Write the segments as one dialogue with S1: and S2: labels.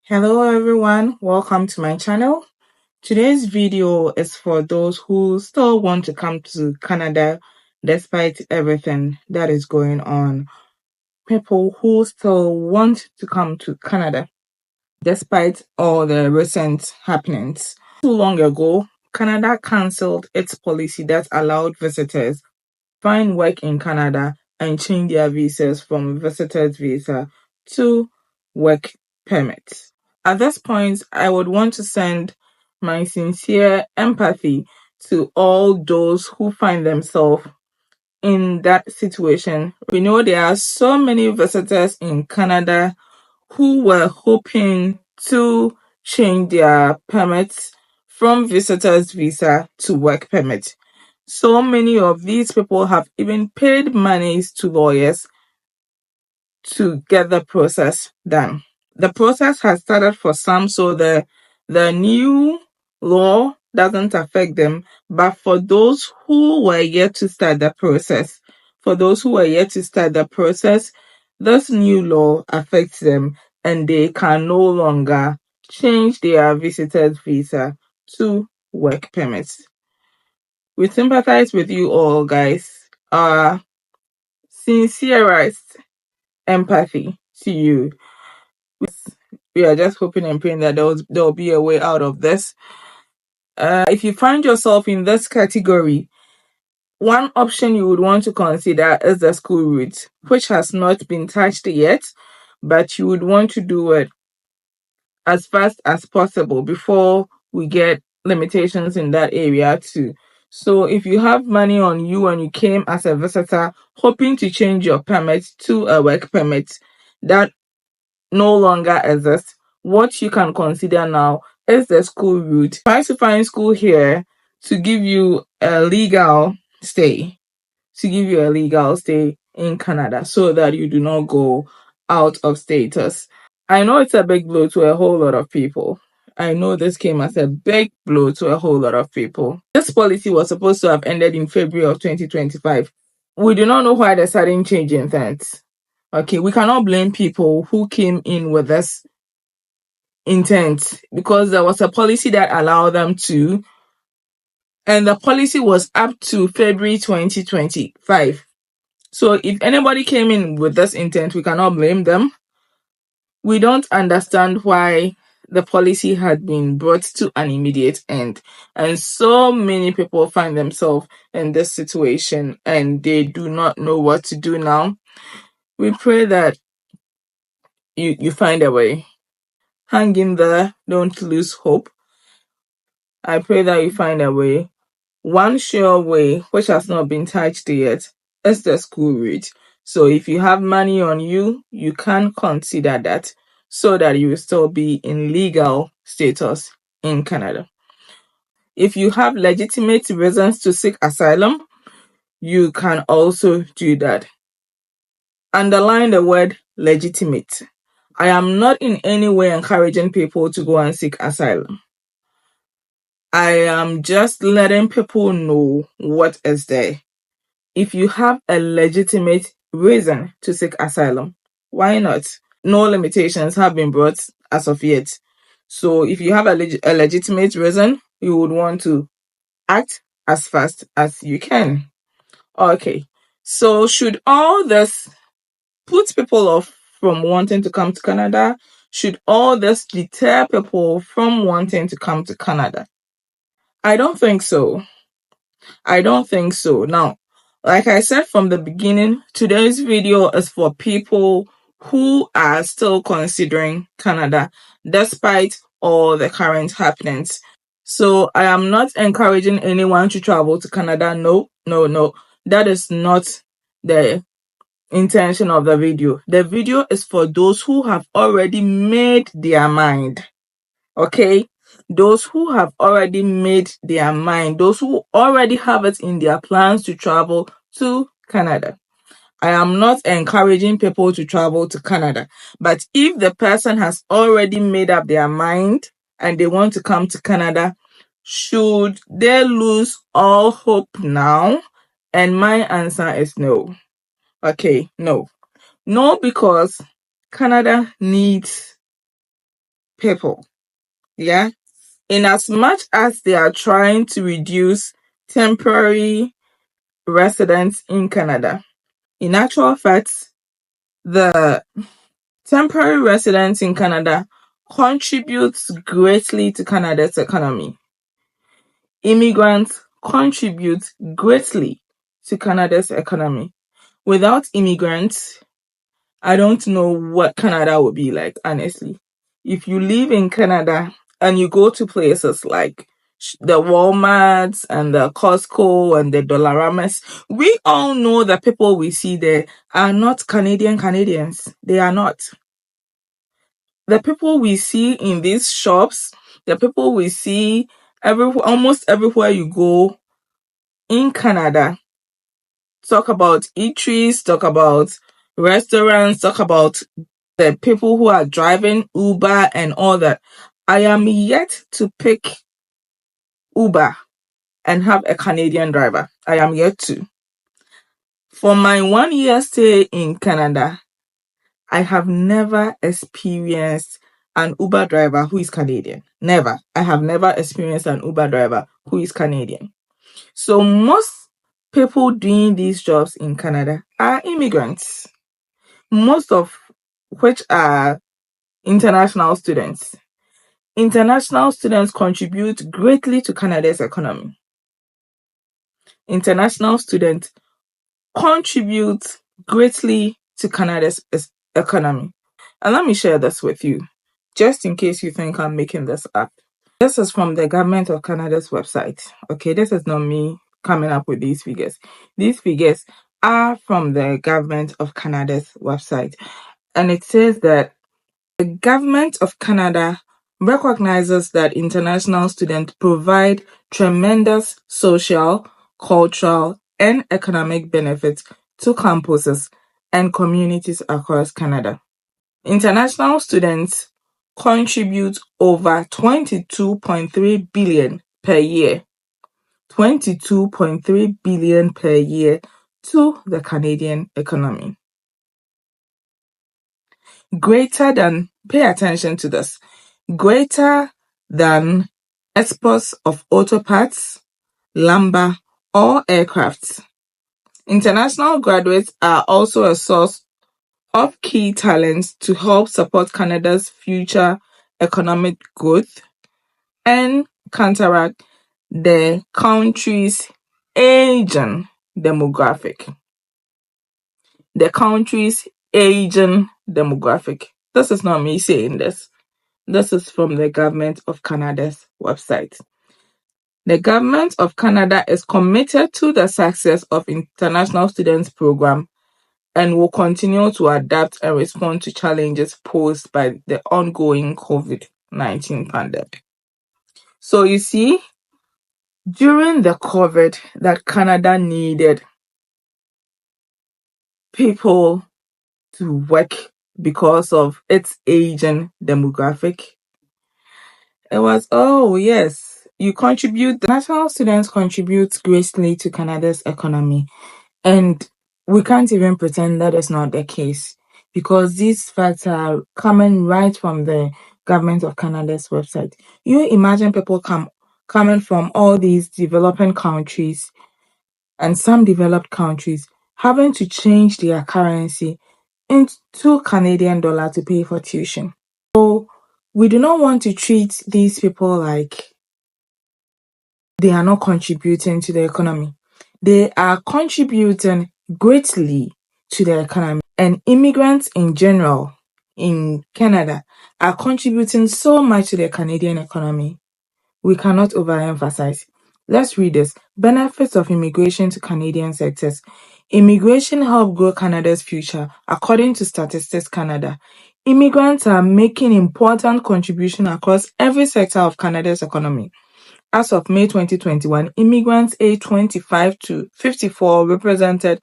S1: Hello everyone, welcome to my channel. Today's video is for those who still want to come to Canada despite everything that is going on. People who still want to come to Canada despite all the recent happenings. Too long ago, Canada cancelled its policy that allowed visitors find work in Canada and change their visas from visitor's visa to work permit. At this point, I would want to send my sincere empathy to all those who find themselves in that situation. We know there are so many visitors in Canada who were hoping to change their permits from visitor's visa to work permit. So many of these people have even paid monies to lawyers to get the process done. The process has started for some, so the new law doesn't affect them. But for those who were yet to start the process, this new law affects them, and they can no longer change their visitor's visa to work permits. We sympathize with you all, guys. Our sincerest empathy to you. We are just hoping and praying that there'll be a way out of this. If you find yourself in this category, one option you would want to consider is the school route, which has not been touched yet, but you would want to do it as fast as possible before we get limitations in that area too. So if you have money on you and you came as a visitor hoping to change your permit to a work permit that no longer exists, what you can consider now is the school route. Try to find school here to give you a legal stay, in Canada so that you do not go out of status. I know it's a big blow to a whole lot of people. I know this came as a big blow to a whole lot of people. This policy was supposed to have ended in February of 2025. We do not know why the sudden change in intent. Okay, we cannot blame people who came in with this intent because there was a policy that allowed them to, and the policy was up to February 2025. So if anybody came in with this intent, we cannot blame them. We don't understand why the policy had been brought to an immediate end. And so many people find themselves in this situation and they do not know what to do now. We pray that you find a way. Hang in there. Don't lose hope. I pray that you find a way. One sure way, which has not been touched yet, is the school route. So if you have money on you, you can consider that so that you will still be in legal status in Canada. If you have legitimate reasons to seek asylum, you can also do that. Underline the word legitimate. I am not in any way encouraging people to go and seek asylum. I am just letting people know what is there. If you have a legitimate reason to seek asylum, why not? No limitations have been brought as of yet. So if you have a legitimate reason, you would want to act as fast as you can. Okay. So should all this put people off from wanting to come to Canada? Should all this deter people from wanting to come to Canada? I don't think so. Now, like I said from the beginning, today's video is for people who are still considering Canada despite all the current happenings. So I am not encouraging anyone to travel to Canada. No. That is not the intention of the video. The video is for those who have already made their mind. Okay? Those who have already made their mind, those who already have it in their plans to travel to Canada. I am not encouraging people to travel to Canada, but if the person has already made up their mind and they want to come to Canada, should they lose all hope now? And my answer is no. Okay, no. No, because Canada needs people. Yeah. In as much as they are trying to reduce temporary residents in Canada, in actual fact, the temporary residents in Canada contributes greatly to Canada's economy. Immigrants contribute greatly to Canada's economy. Without immigrants, I don't know what Canada would be like, honestly. If you live in Canada and you go to places like the Walmarts and the Costco and the Dollaramas, we all know the people we see there are not Canadians. They are not. The people we see in these shops, the people we see almost everywhere you go in Canada, talk about eateries, talk about restaurants, talk about the people who are driving Uber and all that. I am yet to pick Uber and have a Canadian driver. I am yet to. For my 1 year stay in Canada, I have never experienced an Uber driver who is Canadian. Never. I have never experienced an Uber driver who is Canadian. So most people doing these jobs in Canada are immigrants, most of which are international students. International students contribute greatly to Canada's economy. International students contribute greatly to Canada's economy. And let me share this with you, just in case you think I'm making this up. This is from the Government of Canada's website. Okay, this is not me coming up with these figures. These figures are from the Government of Canada's website. And it says that the Government of Canada recognizes that international students provide tremendous social, cultural, and economic benefits to campuses and communities across Canada. International students contribute over 22.3 billion per year. 22.3 billion per year to the Canadian economy. Greater than, pay attention to this, greater than exports of auto parts, lumber, or aircrafts. International graduates are also a source of key talents to help support Canada's future economic growth and counteract the country's aging demographic. The country's aging demographic. This is not me saying this. This is from the Government of Canada's website. The Government of Canada is committed to the success of international students program and will continue to adapt and respond to challenges posed by the ongoing COVID-19 pandemic. So you see, during the COVID that Canada needed people to work because of its aging demographic, it was, oh yes, you contribute, the national students contribute greatly to Canada's economy. And we can't even pretend that is not the case, because these facts are coming right from the Government of Canada's website. You imagine people coming from all these developing countries and some developed countries having to change their currency into Canadian dollar to pay for tuition. So we do not want to treat these people like they are not contributing to the economy. They are contributing greatly to the economy, and immigrants in general in Canada are contributing so much to the Canadian economy. We cannot overemphasize. Let's read this. Benefits of immigration to Canadian sectors. Immigration help grow Canada's future. According to Statistics Canada, immigrants are making important contribution across every sector of Canada's economy. As of May 2021, immigrants aged 25 to 54 represented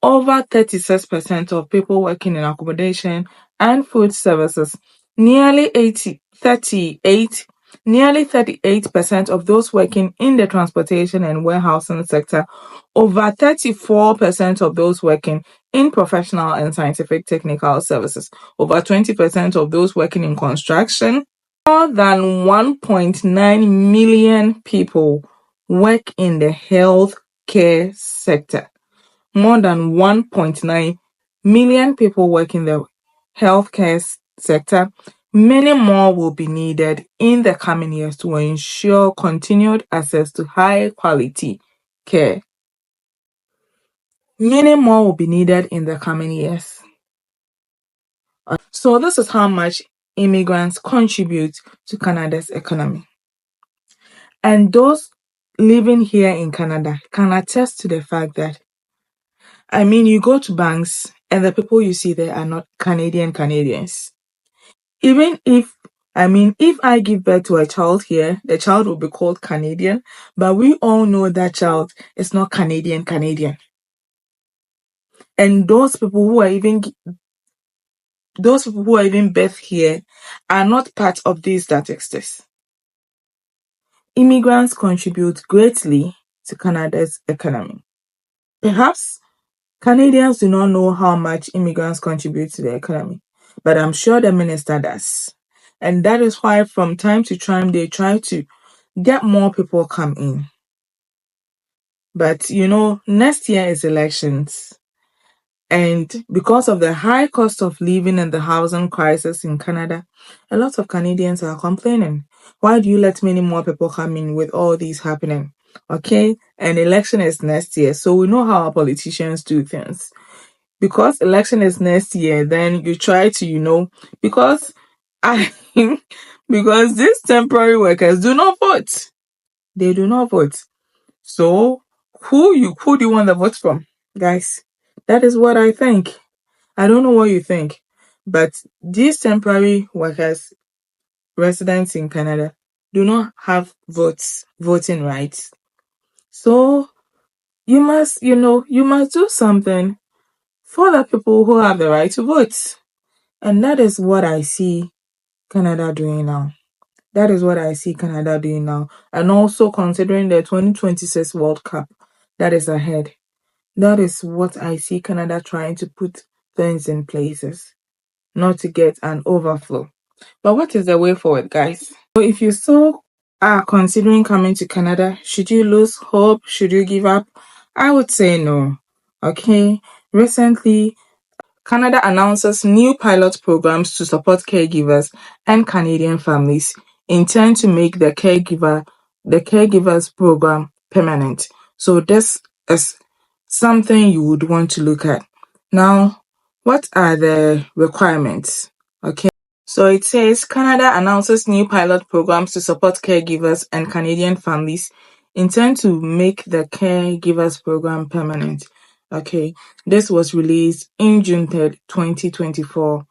S1: over 36% of people working in accommodation and food services. Nearly 38% of those working in the transportation and warehousing sector, over 34% of those working in professional and scientific technical services, over 20% of those working in construction, More than 1.9 million people work in the healthcare sector. More than 1.9 million people work in the healthcare sector. Many more will be needed in the coming years to ensure continued access to high quality care. Many more will be needed in the coming years. So this is how much immigrants contribute to Canada's economy. And those living here in Canada can attest to the fact that, you go to banks and the people you see there are not Canadians. Even if I give birth to a child here, the child will be called Canadian, but we all know that child is not Canadian. And those people who are even birthed here are not part of these statistics. Immigrants contribute greatly to Canada's economy. Perhaps Canadians do not know how much immigrants contribute to the economy, but I'm sure the minister does. And that is why from time to time they try to get more people come in. But next year is elections. And because of the high cost of living and the housing crisis in Canada, a lot of Canadians are complaining. Why do you let many more people come in with all these happening? Okay, and election is next year, so we know how our politicians do things. Because election is next year, then you try to, because because these temporary workers do not vote. They do not vote. So who do you want the vote from, guys? That is what I think. I don't know what you think, but these temporary workers, residents in Canada, do not have voting rights. So you must do something for the people who have the right to vote. And that is what I see Canada doing now. And also considering the 2026 World Cup that is ahead. That is what I see Canada trying to put things in places, not to get an overflow. But what is the way forward, guys? So if you still are considering coming to Canada, should you lose hope? Should you give up? I would say no. Okay. Recently, Canada announces new pilot programs to support caregivers and Canadian families intend to make the caregivers program permanent. So this is something you would want to look at. Now, what are the requirements? Okay. So it says Canada announces new pilot programs to support caregivers and Canadian families intend to make the caregivers program permanent. Okay, this was released in June 3rd, 2024.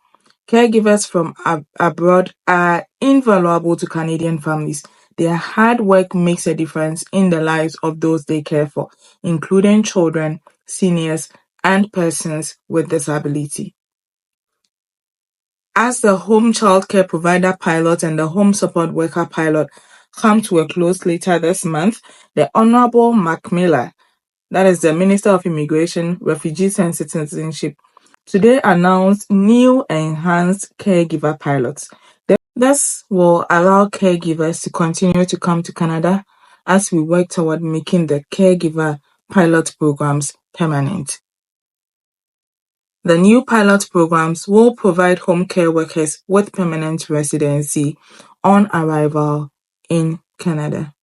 S1: Caregivers from abroad are invaluable to Canadian families. Their hard work makes a difference in the lives of those they care for, including children, seniors, and persons with disability. As the home childcare provider pilot and the home support worker pilot come to a close later this month, the Honorable Mark Miller, that is the Minister of Immigration, Refugees and Citizenship, today announced new enhanced caregiver pilots. This will allow caregivers to continue to come to Canada as we work toward making the caregiver pilot programs permanent. The new pilot programs will provide home care workers with permanent residency on arrival in Canada.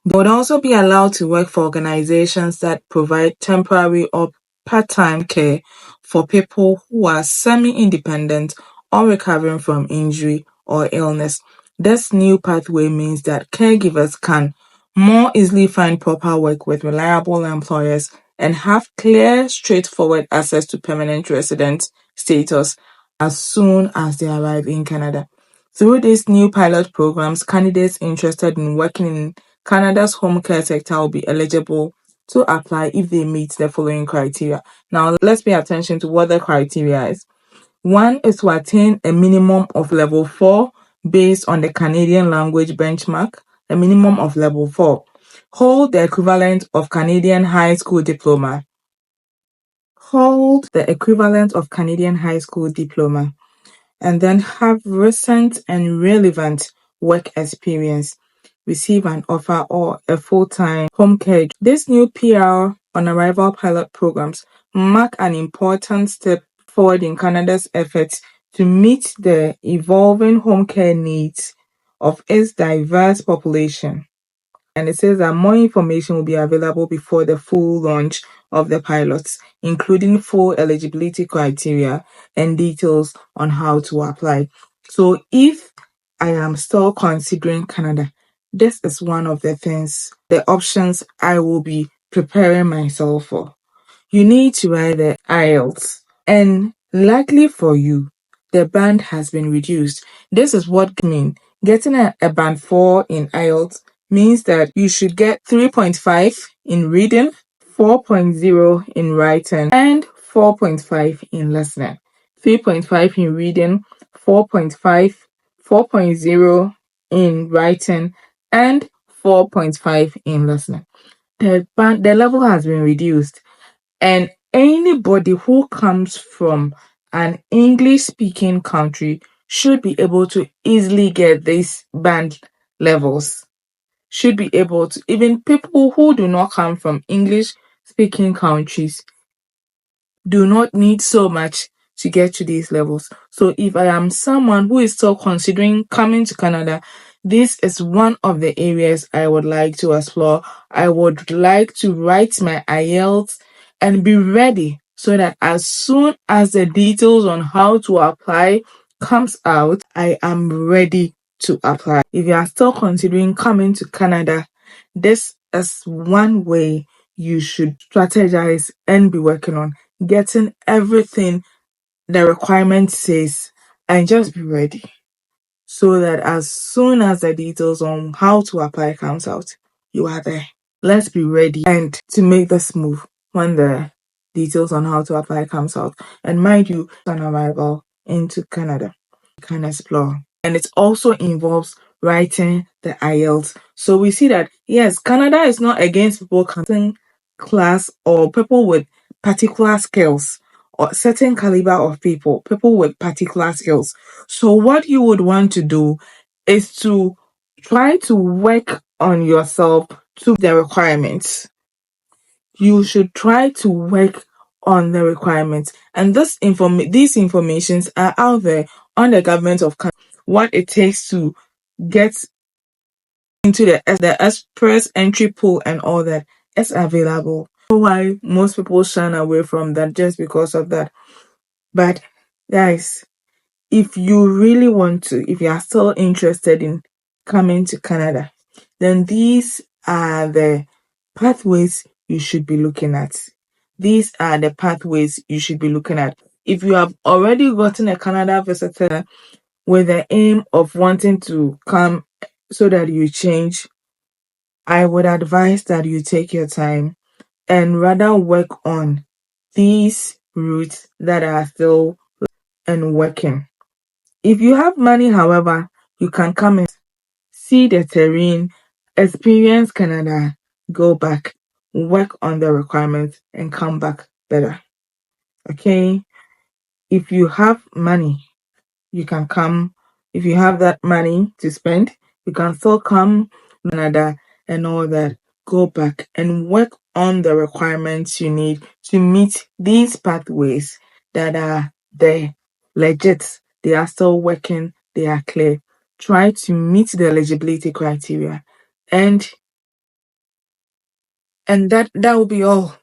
S1: They would also be allowed to work for organizations that provide temporary or part-time care for people who are semi-independent or recovering from injury or illness. This new pathway means that caregivers can more easily find proper work with reliable employers and have clear, straightforward access to permanent resident status as soon as they arrive in Canada. Through these new pilot programs, candidates interested in working in Canada's home care sector will be eligible to apply if they meet the following criteria. Now, let's pay attention to what the criteria is. One is to attain a minimum of level 4 based on the Canadian language benchmark, a minimum of level 4. Hold the equivalent of Canadian high school diploma. and then have recent and relevant work experience, receive an offer or a full-time home care. This new PR on arrival pilot programs mark an important step forward in Canada's efforts to meet the evolving home care needs of its diverse population. And it says that more information will be available before the full launch of the pilots, including full eligibility criteria and details on how to apply. So if I am still considering Canada, this is one of the options I will be preparing myself for. You need to write the IELTS, and likely for you, the band has been reduced. This is what I mean. Getting a band 4 in IELTS means that you should get 3.5 in reading, 4.0 in writing, and 4.5 in listening. 3.5 in reading, 4.5, 4.0 in writing, and 4.5 in listening. The level has been reduced, and anybody who comes from an English speaking country should be able to easily get these band levels. Should be able to, even people who do not come from English speaking countries do not need so much to get to these levels. So if I am someone who is still considering coming to Canada, this is one of the areas I would like to explore. I would like to write my IELTS and be ready so that as soon as the details on how to apply comes out, I am ready to apply. If you are still considering coming to Canada, this is one way you should strategize and be working on getting everything the requirement says, and just be ready so that as soon as the details on how to apply comes out, you are there. Let's be ready and to make this move when the details on how to apply comes out. And mind you, on arrival into Canada, you can explore. And it also involves writing the IELTS. So we see that yes, Canada is not against people coming class or people with particular skills or certain caliber of people with particular skills. So what you would want to do is to try to work on yourself to the requirements. You should try to work on the requirements, and these informations are out there on the government of Canada. What it takes to get into the express entry pool and all that is available. Why most people shun away from that just because of that. But guys, if you really want to, if you are still interested in coming to Canada, then these are the pathways you should be looking at. These are the pathways you should be looking at. If you have already gotten a Canada visitor with the aim of wanting to come so that you change, I would advise that you take your time and rather work on these routes that are still and working. If you have money, however, you can come and see the terrain, experience Canada, go back, work on the requirements, and come back better. Okay? If you have money, you can come. If you have that money to spend, you can still come to Canada and all that. Go back and work on the requirements you need to meet these pathways that are there, legit. They are still working, they are clear. Try to meet the eligibility criteria, and that will be all.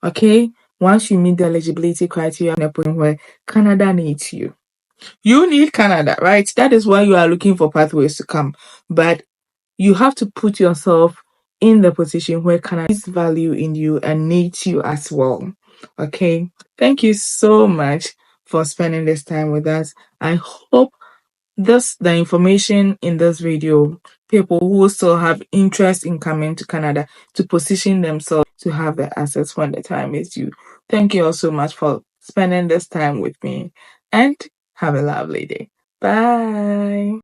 S1: Okay? Once you meet the eligibility criteria, in a point where Canada needs you. You need Canada, right? That is why you are looking for pathways to come. But you have to put yourself in the position where Canada sees value in you and needs you as well. Okay? Thank you so much for spending this time with us. I hope the information in this video, people who still have interest in coming to Canada to position themselves to have the access when the time is due. Thank you all so much for spending this time with me, and have a lovely day. Bye.